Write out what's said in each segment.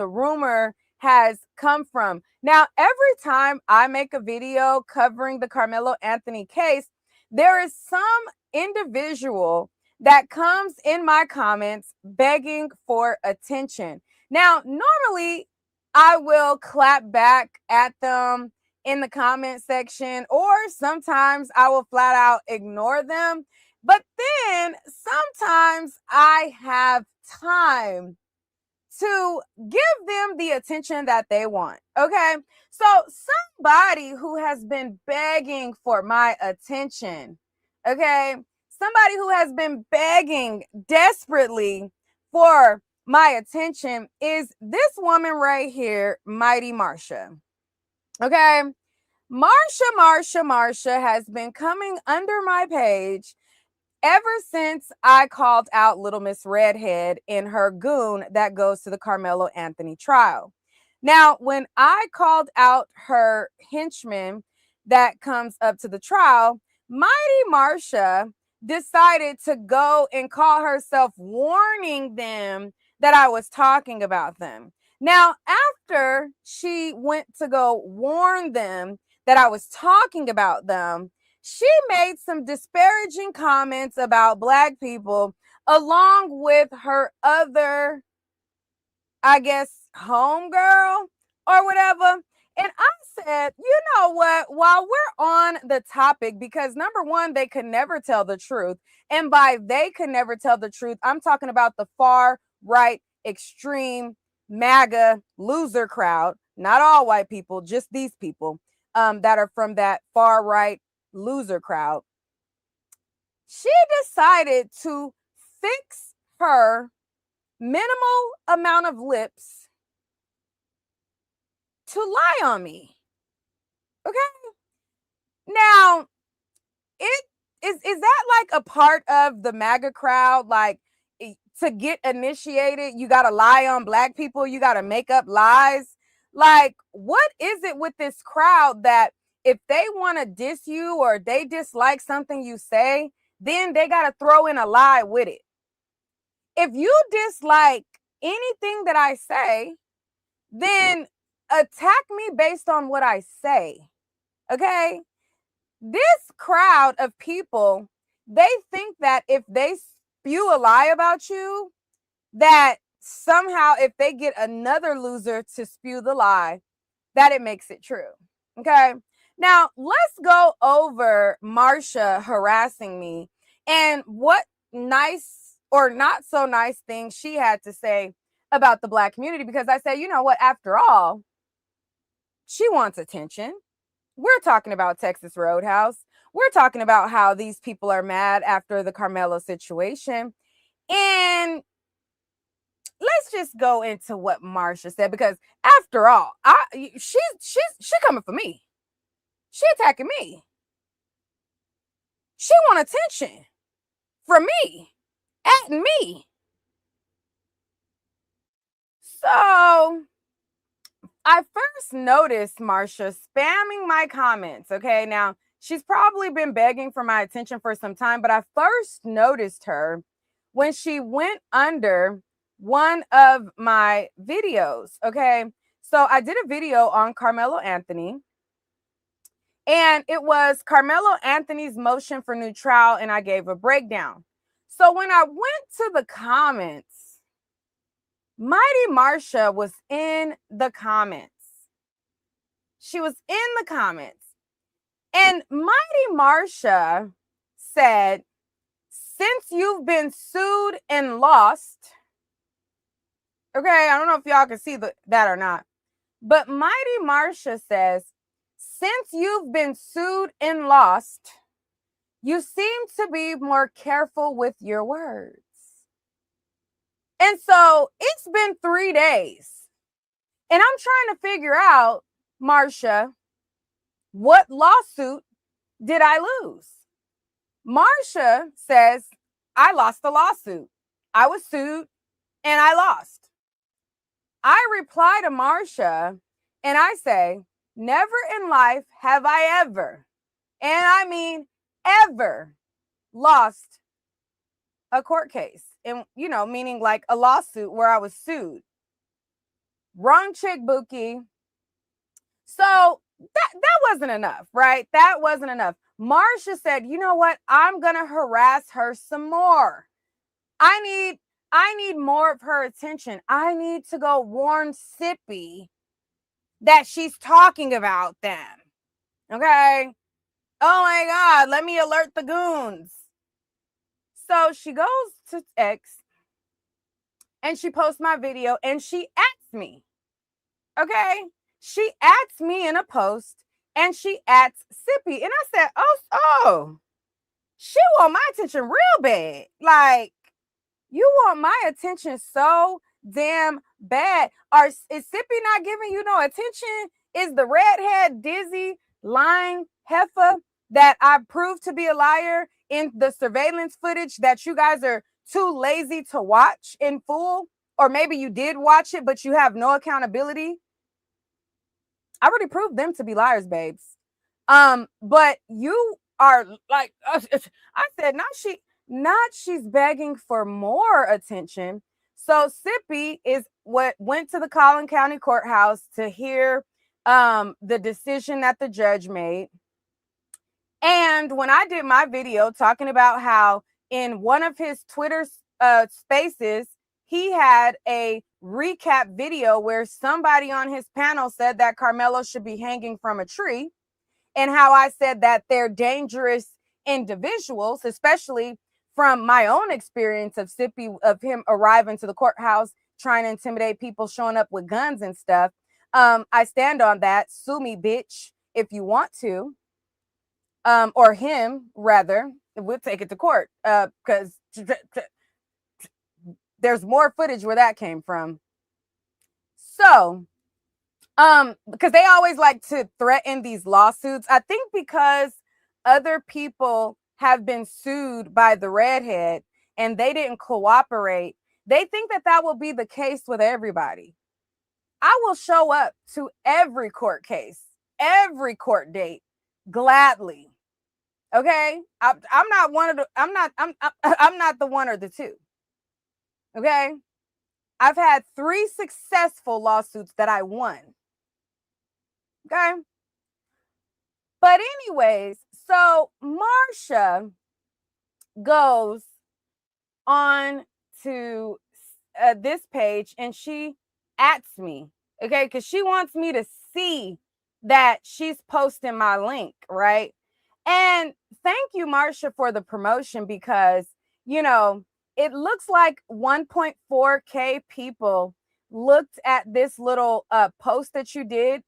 the rumor has come from. Now, every time I make a video covering the Carmelo Anthony case, there is some individual that comes in my comments begging for attention. Now, normally I will clap back at them in the comment section, or sometimes I will flat out ignore them. But then sometimes I have time to give them the attention that they want. Okay. So somebody who has been begging for my attention, okay, somebody who has been begging desperately for my attention is this woman right here, Mighty Marsha. Okay. Marsha has been coming under my page ever since I called out Little Miss Redhead in her goon that goes to the Carmelo Anthony trial. Now, when I called out her henchman that comes up to the trial, Mighty Marsha decided to go and call herself warning them that I was talking about them. Now, after she went to go warn them that I was talking about them, she made some disparaging comments about Black people along with her other, I guess, homegirl or whatever. And I said, you know what? While we're on the topic, because number one, they could never tell the truth. And by they could never tell the truth, I'm talking about the far right, extreme, MAGA loser crowd. Not all white people, just these people that are from that far right loser crowd. She decided to fix her minimal amount of lips to lie on me. Okay. Now, it is that like a part of the MAGA crowd? Like, to get initiated, you got to lie on Black people. You got to make up lies. Like, what is it with this crowd that if they want to diss you or they dislike something you say, then they got to throw in a lie with it? If you dislike anything that I say, then attack me based on what I say. Okay? This crowd of people, they think that if they spew a lie about you, that somehow if they get another loser to spew the lie, that it makes it true. Okay. Now let's go over Marsha harassing me and what nice or not so nice things she had to say about the Black community, because I say, you know what, after all, she wants attention. We're talking about Texas Roadhouse. We're talking about how these people are mad after the Carmelo situation. And let's just go into what Marsha said, because after all, she's coming for me. She attacking me. She want attention from me, at me. So I first noticed Marsha spamming my comments. Okay, now she's probably been begging for my attention for some time, but I first noticed her when she went under one of my videos. Okay, so I did a video on Carmelo Anthony, and it was Carmelo Anthony's motion for new trial, and I gave a breakdown. So when I went to the comments, Mighty Marsha was in the comments. She was in the comments. And Mighty Marsha said, since you've been sued and lost, okay, I don't know if y'all can see that or not, but Mighty Marsha says, since you've been sued and lost, you seem to be more careful with your words. And so it's been 3 days. And I'm trying to figure out, Marsha, what lawsuit did I lose? Marsha says, I lost the lawsuit. I was sued and I lost. I reply to Marsha and I say, never in life have I ever, and I mean ever, lost a court case. And, meaning like a lawsuit where I was sued. Wrong chick, Buki. So that wasn't enough, right? That wasn't enough. Marsha said, you know what? I'm gonna harass her some more. I need more of her attention. I need to go warn Sippy that she's talking about them. Okay. Oh my God, let me alert the goons. So she goes to X and she posts my video and she adds me. Okay. She adds me in a post and she adds Sippy. And I said, oh, she want my attention real bad. Like, you want my attention so damn bad. Is Sippy not giving you no attention? Is the redhead, dizzy, lying heifer that I proved to be a liar in the surveillance footage that you guys are too lazy to watch in full? Or maybe you did watch it, but you have no accountability. I already proved them to be liars, babes. But you are like, I said, not she's begging for more attention. So Sippy is what went to the Collin County Courthouse to hear the decision that the judge made. And when I did my video talking about how in one of his Twitter spaces, he had a recap video where somebody on his panel said that Carmelo should be hanging from a tree, and how I said that they're dangerous individuals, especially from my own experience of Sippy, of him arriving to the courthouse, trying to intimidate people, showing up with guns and stuff. I stand on that. Sue me, bitch, if you want to. Or him, rather. We'll take it to court. Because there's more footage where that came from. So, because they always like to threaten these lawsuits. I think because other people have been sued by the redhead and they didn't cooperate, they think that that will be the case with everybody. I will show up to every court case, every court date, gladly. Okay, I'm not one of the. I'm not the one or the two. Okay, I've had 3 successful lawsuits that I won. Okay, but anyways, so Marsha goes on to this page and she adds me. Okay, because she wants me to see that she's posting my link, right? And thank you, Marsha, for the promotion, because, you know, it looks like 1.4K people looked at this little post that you did.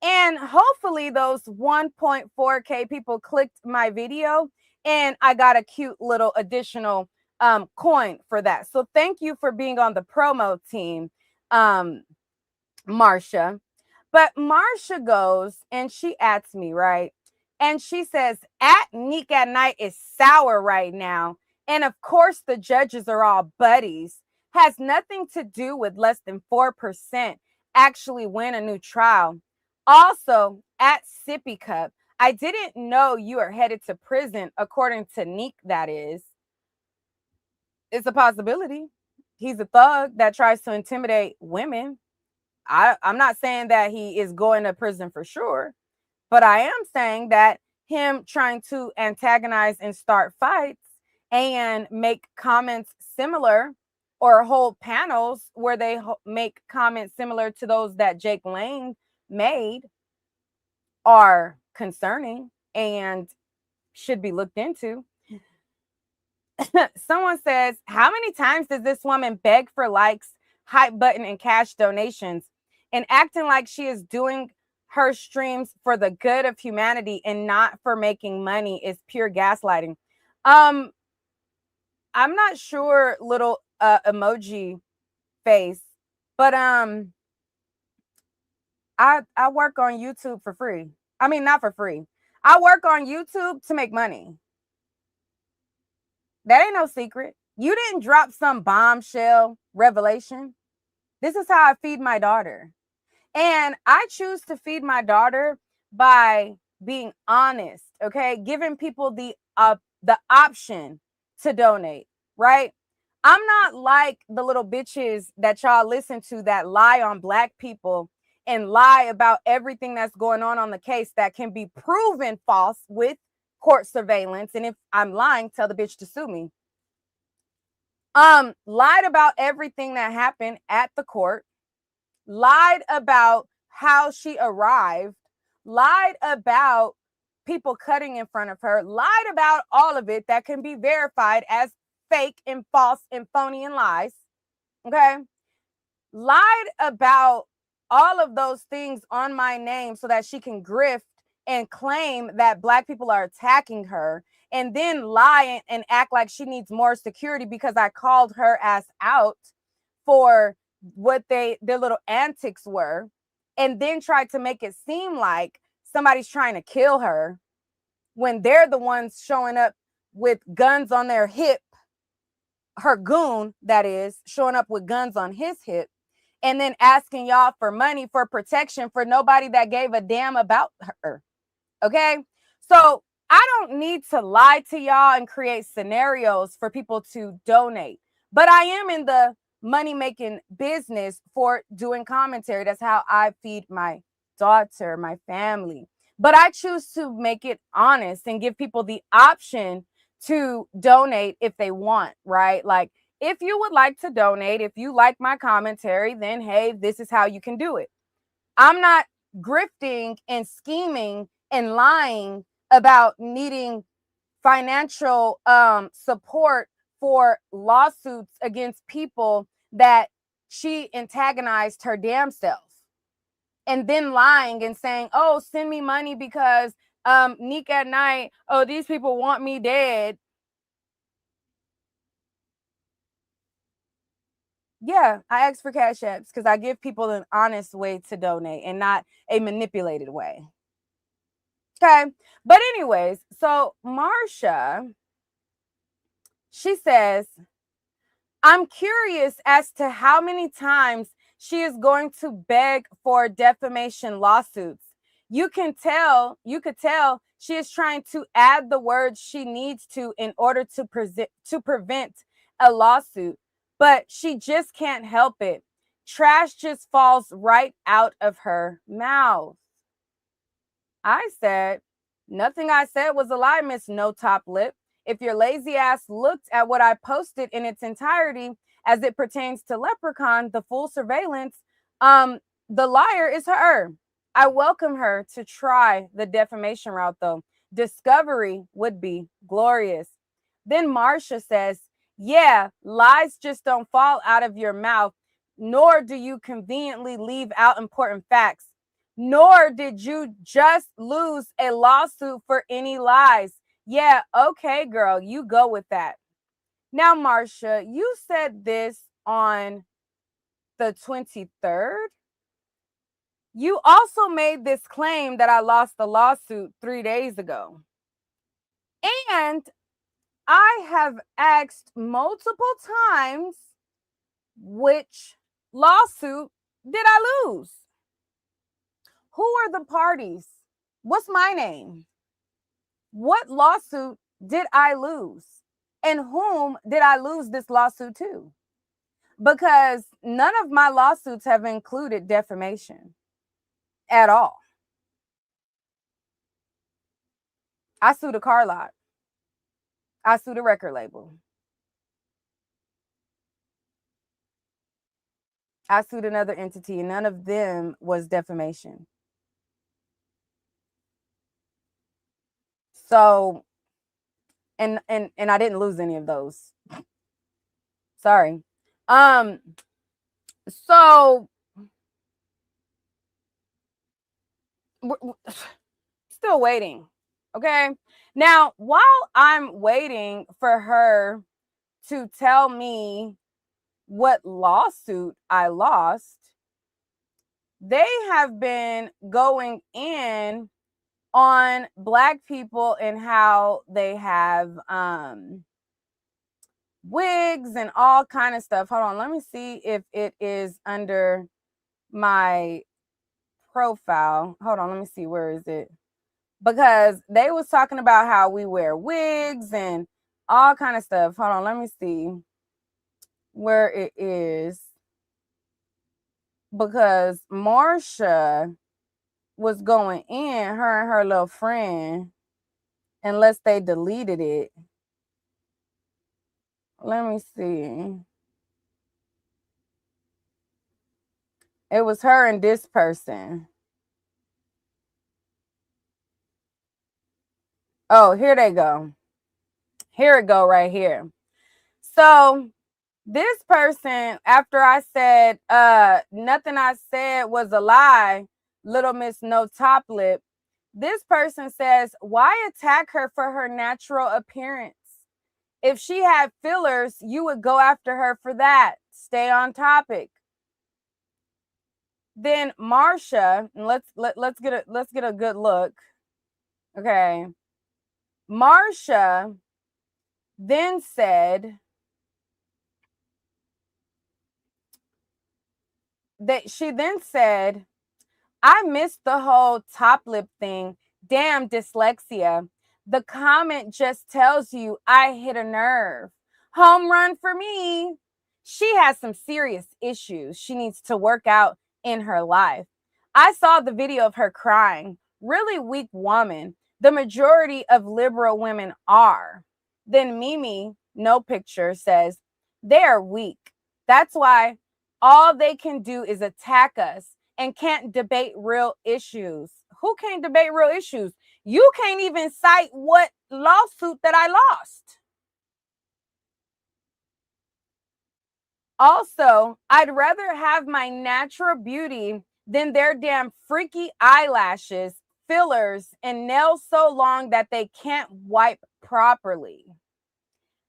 And hopefully those 1.4K people clicked my video and I got a cute little additional coin for that. So thank you for being on the promo team, Marsha. But Marsha goes and she adds me, right? And she says, at Neek at Night is sour right now. And of course, the judges are all buddies. Has nothing to do with less than 4% actually win a new trial. Also, at Sippy Cup, I didn't know you are headed to prison, according to Neek, that is. It's a possibility. He's a thug that tries to intimidate women. I'm not saying that he is going to prison for sure, but I am saying that him trying to antagonize and start fights and make comments similar or hold panels where they make comments similar to those that Jake Lane made are concerning and should be looked into. Someone says, how many times does this woman beg for likes, hype button, and cash donations, and acting like she is doing her streams for the good of humanity and not for making money is pure gaslighting? I'm not sure, little emoji face, but I work on YouTube for free. I mean, not for free. I work on YouTube to make money. That ain't no secret. You didn't drop some bombshell revelation. This is how I feed my daughter. And I choose to feed my daughter by being honest, okay? Giving people the option to donate, right? I'm not like the little bitches that y'all listen to that lie on Black people and lie about everything that's going on the case that can be proven false with court surveillance. And if I'm lying, tell the bitch to sue me. Lied about everything that happened at the court, lied about how she arrived, lied about people cutting in front of her, lied about all of it that can be verified as fake and false and phony and lies. Okay. Lied about all of those things on my name so that she can grift and claim that Black people are attacking her, and then lie and act like she needs more security because I called her ass out for what their little antics were, and then tried to make it seem like somebody's trying to kill her when they're the ones showing up with guns on their hip. Her goon, that is, showing up with guns on his hip, and then asking y'all for money for protection for nobody that gave a damn about her. Okay? So I don't need to lie to y'all and create scenarios for people to donate, but I am in the money making business for doing commentary. That's how I feed my daughter, my family. But I choose to make it honest and give people the option to donate if they want, right? Like, if you would like to donate, if you like my commentary, then hey, this is how you can do it. I'm not grifting and scheming and lying about needing financial support for lawsuits against people that she antagonized her damn self, and then lying and saying, oh, send me money because Nick at night, oh, these people want me dead. Yeah, I ask for cash apps because I give people an honest way to donate and not a manipulated way. Okay. But anyways, so Marsha, she says, I'm curious as to how many times she is going to beg for defamation lawsuits. You could tell she is trying to add the words she needs to in order to prevent a lawsuit, but she just can't help it. Trash just falls right out of her mouth. I said, nothing I said was a lie, Miss No Top Lip. If your lazy ass looked at what I posted in its entirety as it pertains to Leprechaun, the full surveillance, the liar is her. I welcome her to try the defamation route, though. Discovery would be glorious. Then Marsha says, yeah, lies just don't fall out of your mouth, nor do you conveniently leave out important facts. Nor did you just lose a lawsuit for any lies. Yeah, okay, girl, you go with that. Now, Marsha, you said this on the 23rd. You also made this claim that I lost the lawsuit 3 days ago. And I have asked multiple times, which lawsuit did I lose? Who are the parties? What's my name? What lawsuit did I lose? And whom did I lose this lawsuit to? Because none of my lawsuits have included defamation at all. I sued a car lot. I sued a record label. I sued another entity, and none of them was defamation. So, and I didn't lose any of those. Sorry. So still waiting. Okay. Now, while I'm waiting for her to tell me what lawsuit I lost, they have been going in on Black people and how they have wigs and all kind of stuff. Hold on, let me see if it is under my profile. Hold on, let me see, where is it? Because they was talking about how we wear wigs and all kind of stuff. Hold on, let me see. where it is, because Marsha was going in, her and her little friend, unless they deleted it. Let me see. It was her and this person. Oh, here they go. Here it go right here. So this person, after I said nothing I said was a lie, little miss no top lip, this person says, why attack her for her natural appearance? If she had fillers, you would go after her for that. Stay on topic. Then Marsha, and let's get a good look. Okay. Marsha then said that she then said, I missed the whole top lip thing. Damn dyslexia. The comment just tells you I hit a nerve. Home run for me. She has some serious issues she needs to work out in her life. I saw the video of her crying. Really weak woman. The majority of liberal women are. Then Mimi, no picture, says, they are weak. That's why all they can do is attack us and can't debate real issues. Who can't debate real issues? You can't even cite what lawsuit that I lost. Also, I'd rather have my natural beauty than their damn freaky eyelashes, fillers, and nails so long that they can't wipe properly.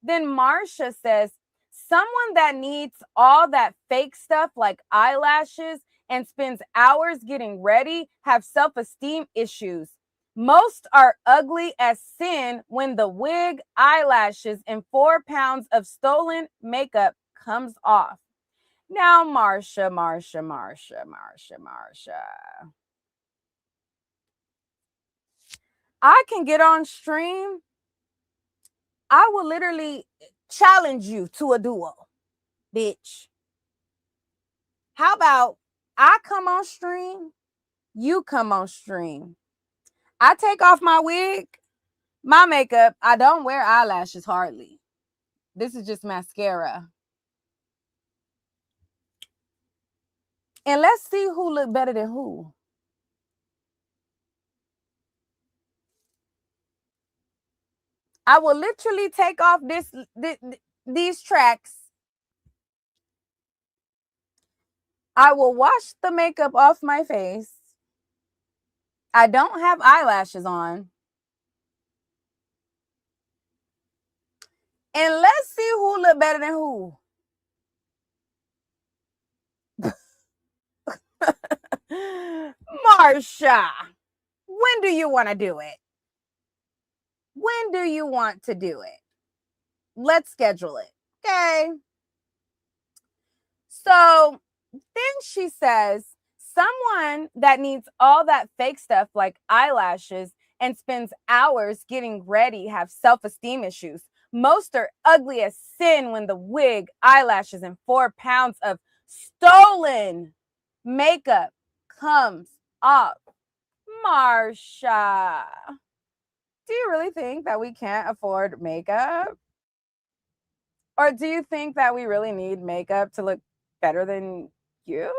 Then Marsha says, someone that needs all that fake stuff like eyelashes and spends hours getting ready have self-esteem issues. Most are ugly as sin when the wig, eyelashes, and 4 pounds of stolen makeup comes off. Now, Marsha. I can get on stream. I will literally challenge you to a duel, bitch. How about I come on stream, you come on stream. I take off my wig, my makeup. I don't wear eyelashes hardly. This is just mascara. And let's see who look better than who. I will literally take off these tracks. I will wash the makeup off my face. I don't have eyelashes on. And let's see who look better than who. Marsha, when do you want to do it? When do you want to do it? Let's schedule it. Okay. So then she says, someone that needs all that fake stuff like eyelashes and spends hours getting ready have self-esteem issues. Most are ugly as sin when the wig, eyelashes, and 4 pounds of stolen makeup comes off. Marsha, do you really think that we can't afford makeup? Or do you think that we really need makeup to look better than you?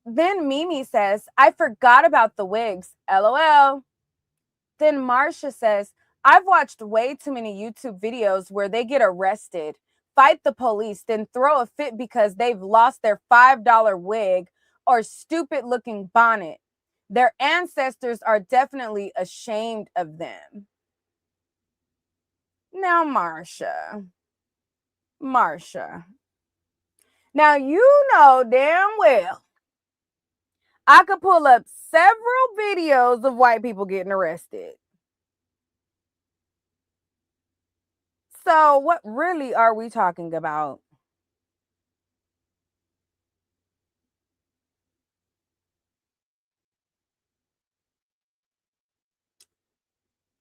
Then Mimi says, I forgot about the wigs. LOL. Then Marsha says, I've watched way too many YouTube videos where they get arrested, fight the police, then throw a fit because they've lost their $5 wig or stupid looking bonnet. Their ancestors are definitely ashamed of them. Now, Marsha. Now, you know damn well I could pull up several videos of white people getting arrested. So, what really are we talking about?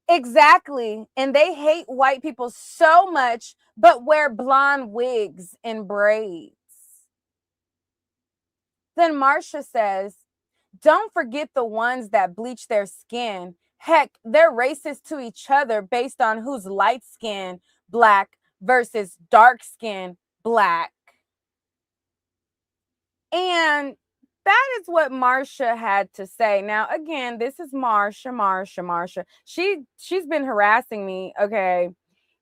Exactly. And they hate white people so much, but wear blonde wigs and braids. Then Marsha says, don't forget the ones that bleach their skin. Heck, they're racist to each other based on who's light skin black versus dark skin black. And that is what Marsha had to say. Now, again, this is Marsha. She's been harassing me, okay?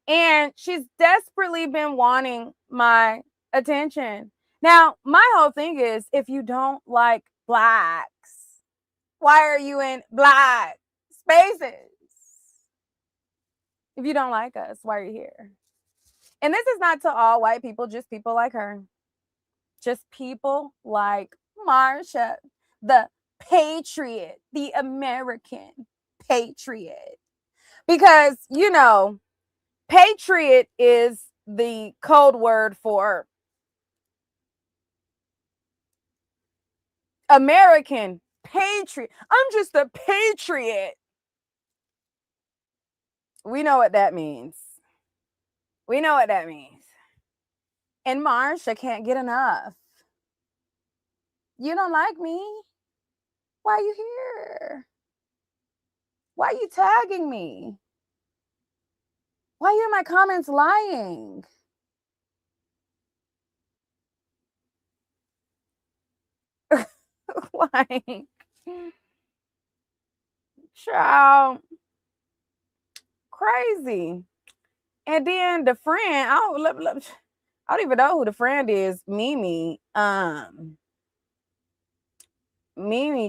And she's desperately been wanting my attention. Now, my whole thing is if you don't like blacks, why are you in black spaces? If you don't like us, why are you here? And this is not to all white people, just people like her. Just people like Marsha, the patriot, the American patriot. Because, patriot is the code word for American patriot. I'm just a patriot. We know what that means. We know what that means. And Marsha can't get enough. You don't like me? Why are you here? Why are you tagging me? Why are you in my comments lying? Like, child, crazy. And then the friend, I don't even know who the friend is. Mimi,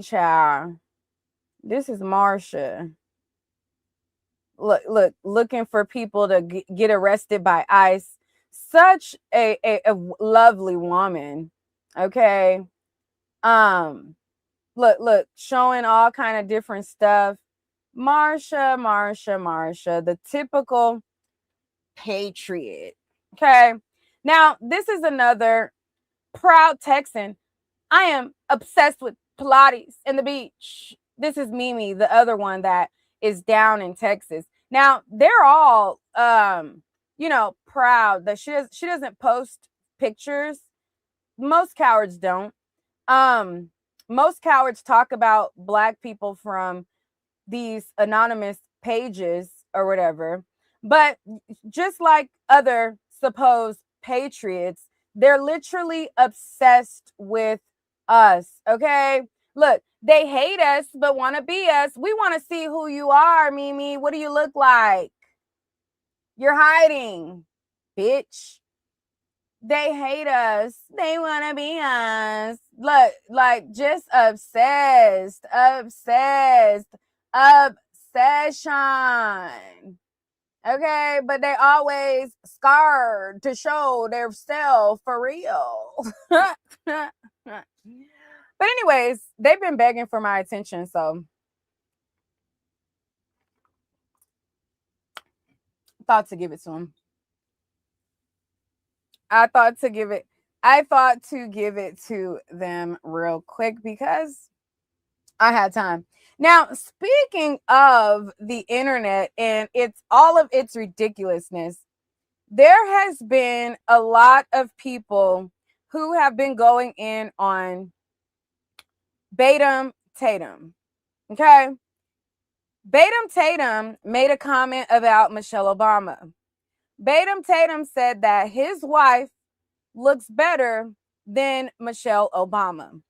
child. This is Marsha. Looking for people to get arrested by ICE. Such a lovely woman. Okay. Look, showing all kind of different stuff. Marsha, the typical patriot. Okay. Now, this is another proud Texan. I am obsessed with Pilates and the beach. This is Mimi, the other one that is down in Texas. Now, they're all proud that she doesn't post pictures. Most cowards don't. Most cowards talk about black people from these anonymous pages or whatever. But just like other supposed patriots, they're literally obsessed with us. Okay. Look, they hate us, but want to be us. We want to see who you are, Mimi. What do you look like? You're hiding, bitch. They hate us. They want to be us. Look, like just obsessed. Obsession. Okay, but they always scared to show their self for real. But anyways, they've been begging for my attention, so I thought to give it to them. I thought to give it to them real quick because I had time. Now, speaking of the internet and it's all of its ridiculousness, there has been a lot of people who have been going in on Batum Tatum. Okay. Batum Tatum made a comment about Michelle Obama. Batum Tatum said that his wife looks better than Michelle Obama.